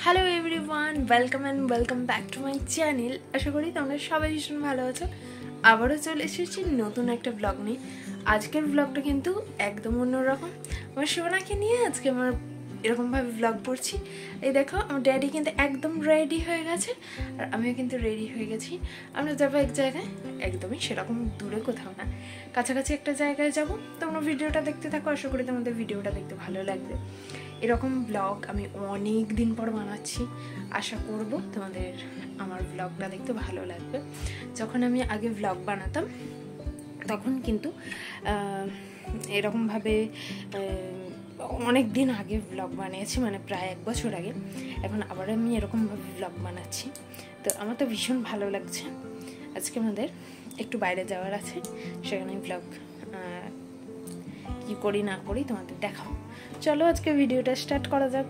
Hello everyone, welcome back to my channel. আশা করি তোমরা সবাই ভীষণ ভালো আছো। আবারও চলে এসেছি নতুন একটা ব্লগ নিয়ে। আজকের ব্লগটা কিন্তু একদম অন্যরকম। আমার সোনাকে নিয়ে আজকে আমার এরকমভাবে ব্লগ করছি। এই দেখো, আমার ড্যাডি কিন্তু একদম রেডি হয়ে গেছে, আর আমিও কিন্তু রেডি হয়ে গেছি। আমরা যাবো এক জায়গায়, একদমই সেরকম দূরে কোথাও না, কাছাকাছি একটা জায়গায় যাব। তোমরা ভিডিওটা দেখতে থাকো, আশা করি তোমাদের ভিডিওটা দেখতে ভালো লাগবে। এরকম ব্লগ আমি অনেক দিন পর বানাচ্ছি, আশা করব তোমাদের আমার ব্লগটা দেখতে ভালো লাগবে। যখন আমি আগে ব্লগ বানাতাম তখন কিন্তু এরকমভাবে অনেক দিন আগে ব্লগ বানিয়েছি, মানে প্রায় 1 বছর আগে। এখন আবার আমি এরকমভাবে ব্লগ বানাচ্ছি, তো আমার তো ভীষণ ভালো লাগছে। আজকে আমাদের একটু বাইরে যাওয়ার আছে, সেখানে ব্লগ কি করি না করি তোমাদের দেখাও। চলো আজকে ভিডিওটা স্টার্ট করা যাক।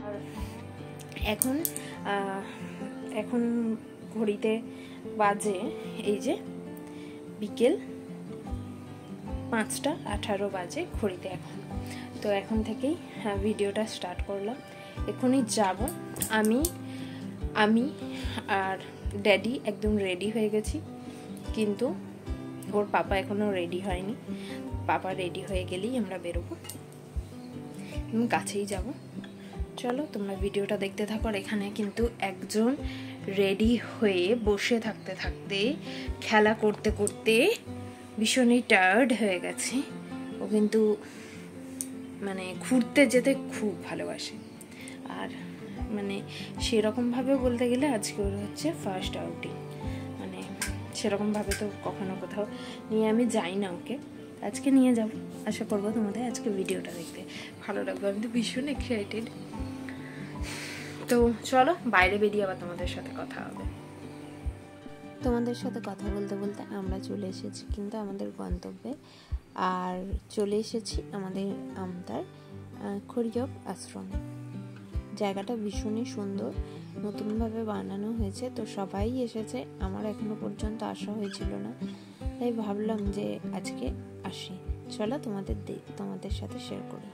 আর এখন ঘড়িতে বাজে এই যে বিকেল 5:18 বাজে ঘড়িতে এখন। তো এখন থেকেই ভিডিওটা স্টার্ট করলাম। এখনই যাব। আমি আর ড্যাডি একদম রেডি হয়ে গেছি, কিন্তু ওর পাপা এখনো রেডি হয়নি। পাপা রেডি হয়ে গেলেই আমরা বেরোবো, কাছেই যাব। চলো তোমরা ভিডিওটা দেখতে থাকো। আর এখানে কিন্তু একজন রেডি হয়ে বসে থাকতে থাকতে খেলা করতে করতে ভীষণই টায়ার্ড হয়ে গেছে। ও কিন্তু মানে ঘুরতে যেতে খুব ভালোবাসে, আর মানে সেরকমভাবে বলতে গেলে আজকে ওর হচ্ছে ফার্স্ট আউটিং। মানে সেরকমভাবে তো কখনো কোথাও নিয়ে আমি যাই না ওকে, আজকে নিয়ে যাব। আশা করবো তোমাদের আজকে ভিডিওটা দেখতে ভালো লাগবে। আমি তো ভীষণ এক্সাইটেড। তো চলো বাইরে বেরিয়ে আবার তোমাদের সাথে কথা হবে। তোমাদের সাথে কথা বলতে বলতে আমরা চলে এসেছি কিন্তু আমাদের গন্তব্যে। আর চলে এসেছি আমাদের আমতার খড়িয়ক আশ্রমে। জায়গাটা ভীষণই সুন্দর, নতুনভাবে বানানো হয়েছে, তো সবাই এসেছে। আমার এখনো পর্যন্ত আসা হয়েছিল না, তাই ভাবলাম যে আজকে আসি। চলো তোমাদের সাথে শেয়ার করি।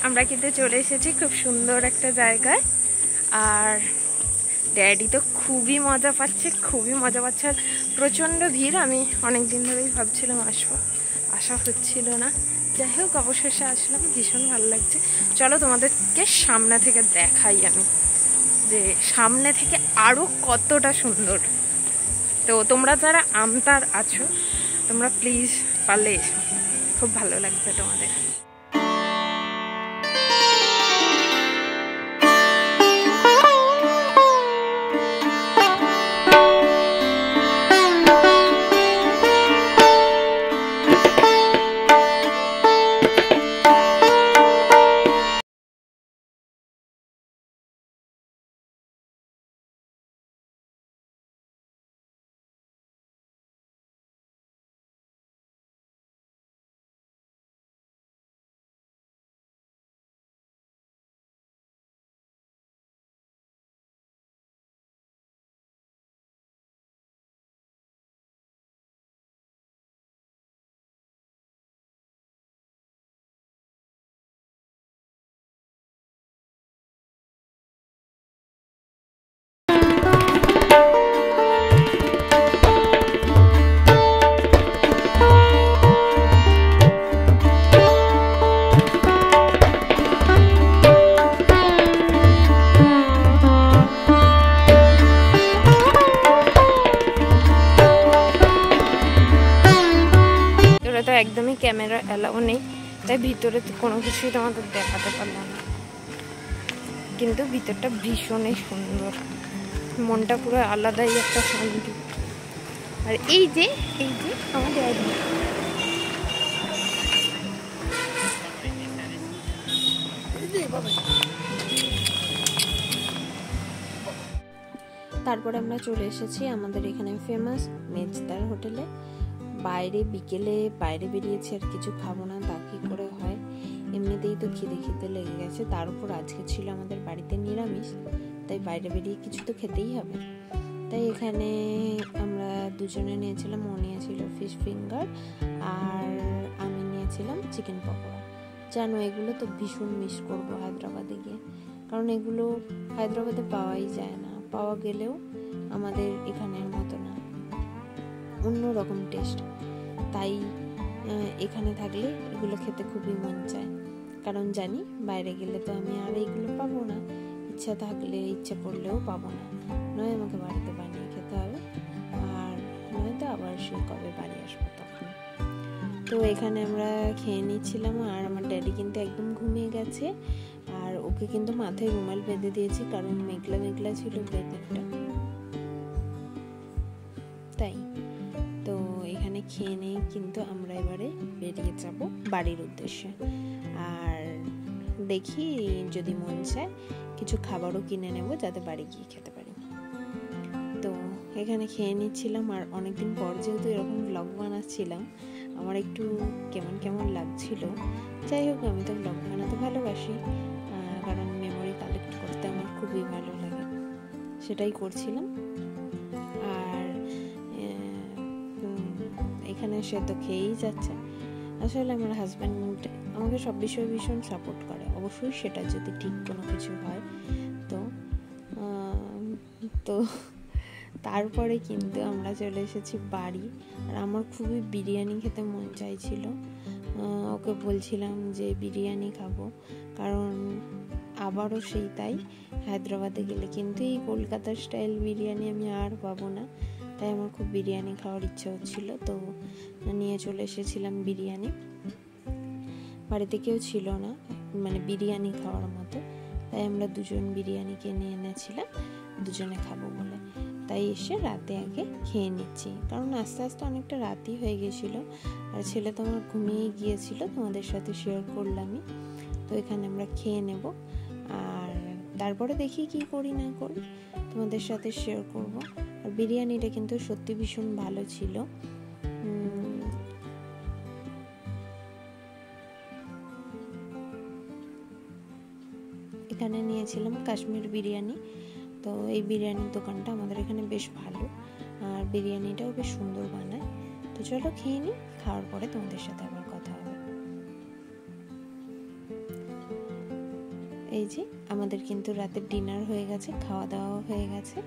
আমরা কিন্তু চলে এসেছি খুব সুন্দর একটা জায়গায়, আর ড্যাডি তো খুবই মজা পাচ্ছে। আর প্রচণ্ড ভিড়। আমি অনেক দিন ধরেই ভাবছিলাম আসবো, আসা হচ্ছিল না। যাই হোক, অবশেষে আসলাম, ভীষণ ভালো লাগছে। চলো তোমাদেরকে সামনে থেকে দেখাই আমি, যে সামনে থেকে আরও কতটা সুন্দর। তো তোমরা যারা আমতার আছো, তোমরা প্লিজ পারলে এসো, খুব ভালো লাগবে তোমাদের। তো একদমই ক্যামেরা অ্যালাউ নেই, তাই ভিতরে কোনো কিছুই তোমাদের দেখাতে পারলাম না। কিন্তু ভিতরটা ভীষণই সুন্দর, মনটা পুরো আলাদাই একটা শান্তি। আর এই যে আমার ড্যাডি, তারপরে আমরা চলে এসেছি আমাদের এখানে ফেমাস মেজদার হোটেলে। বিকেলে বাইরে বেরিয়েছি, আর কিছু খাবো না তা কি করে হয়, এমনিতেই তো খিদে লেগে গেছে, তার উপর আজকে ছিল আমাদের বাড়িতে নিরামিষ, তাই বাইরে বেরিয়ে কিছু তো খেতেই হবে। তাই এখানে আমরা দুজনে নিয়েছিলাম, ও নিয়েছিল ফিশ ফিঙ্গার আর আমি নিয়েছিলাম চিকেন পকোড়া। জানো এগুলো তো ভীষণ মিস করবো হায়দ্রাবাদে গিয়ে, কারণ এগুলো হায়দ্রাবাদে পাওয়াই যায় না, পাওয়া গেলেও আমাদের এখানের মতো না, অন্য রকম টেস্ট। তাই এখানে থাকলে এগুলো খেতে খুবই মন চায়, কারণ জানি বাইরে গেলে তো আমি আর এইগুলো পাবো না, ইচ্ছা করলেও পাবো না, নয় আমাকে বাড়িতে বানিয়ে খেতে হবে, আর নয়তো আবার সে কবে বাড়ি আসবো তখন। তো এখানে আমরা খেয়ে নিচ্ছিলাম, আর আমার ড্যাডি কিন্তু একদম ঘুমিয়ে গেছে, আর ওকে কিন্তু মাথায় রুমাল বেঁধে দিয়েছি, কারণ মেঘলা ছিল ওয়েদারটা, তাই। তো এখানে খেয়ে নিয়ে কিন্তু আমরা এবারে বেরিয়ে যাব বাড়ির উদ্দেশ্যে, আর দেখি যদি মন চায় কিছু খাবারও কিনে নেব যাতে বাড়ি গিয়ে খেতে পারি। তো এখানে খেয়ে নিচ্ছিলাম, আর অনেকদিন পর যেহেতু এরকম ব্লগ বানাচ্ছিলাম, আমার একটু কেমন লাগছিল। যাই হোক, আমি তো ব্লগ বানাতে ভালোবাসি, কারণ মেমোরি কালেক্ট করতে আমার খুবই ভালো লাগে, সেটাই করছিলাম। আর এখানে সে তো খেয়েই যাচ্ছে। আসলে আমার হাজব্যান্ড আমাকে সব বিষয়ে ভীষণ সাপোর্ট করে, অবশ্যই সেটা যদি ঠিক কোনো কিছু হয়। তো তারপরে কিন্তু আমরা চলে এসেছি বাড়ি, আর আমার খুবই বিরিয়ানি খেতে মন চাইছিল। ওকে বলছিলাম যে বিরিয়ানি খাবো, কারণ আবারও সেই তাই, হায়দ্রাবাদে গেলে কিন্তু এই কলকাতার স্টাইল বিরিয়ানি আমি আর পাবো না, তাই আমার খুব বিরিয়ানি খাওয়ার ইচ্ছা হচ্ছিল। তো নিয়ে চলে এসেছিলাম বিরিয়ানি, বাড়িতে কেউ ছিল না মানে বিরিয়ানি খাওয়ার মতো, তাই আমরা দুজন বিরিয়ানি কিনে এনেছিলাম দুজনে খাবো বলে। তাই এসে রাতে আগে খেয়ে নিচ্ছি, কারণ আস্তে আস্তে অনেকটা রাতই হয়ে গেছিলো, আর ছেলে তো আমার ঘুমিয়ে গিয়েছিল, তোমাদের সাথে শেয়ার করলামই। তো এখানে আমরা খেয়ে নেব, আর তারপরে দেখি কি করি না করি তোমাদের সাথে শেয়ার করব। আর বিরিয়ানিটা কিন্তু সত্যি ভীষণ ভালো ছিল। এখানে নিয়েছিলাম কাশ্মীর বিরিয়ানি। তো এই বিরিয়ানির দোকানটা আমাদের এখানে বেশ ভালো, আর বিরিয়ানিটাও বেশ সুন্দর বানায়। তো চলো খেয়ে নিই, খাওয়ার পরে তোমাদের সাথে আবার কথা হবে। এই যে আমাদের কিন্তু রাতের ডিনার হয়ে গেছে, খাওয়া দাওয়া হয়ে গেছে,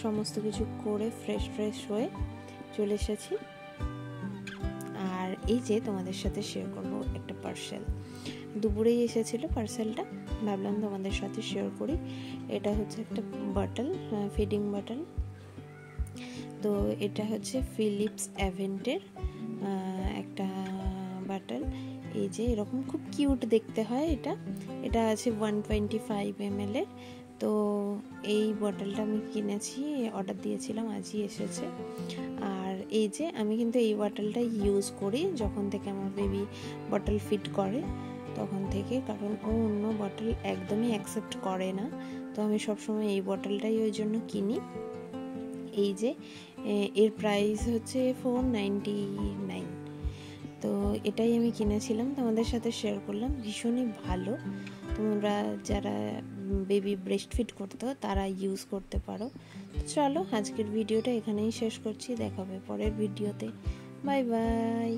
সমস্ত কিছু করে ফ্রেশ হয়ে চলে এসেছি। আর এই যে তোমাদের সাথে শেয়ার করব একটা পার্সেল, দুপুরেই এসেছিল পার্সেলটা, ভাবলাম তোমাদের সাথে শেয়ার করি। এটা হচ্ছে একটা বটল, ফিডিং বটল। তো এটা হচ্ছে ফিলিপস অ্যাভেন্টের একটা বটল। এই যে এরকম খুব কিউট দেখতে হয়, এটা আছে 125 ml এর। তো এই বটলটা আমি কিনেছি, অর্ডার দিয়েছিলাম, আজই এসেছে। আর এই যে আমি কিন্তু এই বটলটা ইউজ করি যখন থেকে আমার বেবি বটল ফিট করে তখন থেকে, কারণ ও অন্য বটল একদমই অ্যাকসেপ্ট করে না। তো আমি সবসময় এই বটলটাই ওই জন্য কিনি। এই যে এর প্রাইস হচ্ছে 499। তো এটাই আমি কিনেছিলাম, তোমাদের সাথে শেয়ার করলাম, ভীষণই ভালো। তোমরা যারা বেবি ব্রেস্ট ফিড করতো তারা ইউজ করতে পারো। চলো আজকের ভিডিওটা এখানেই শেষ করছি, দেখা হবে পরের ভিডিওতে। Bye bye.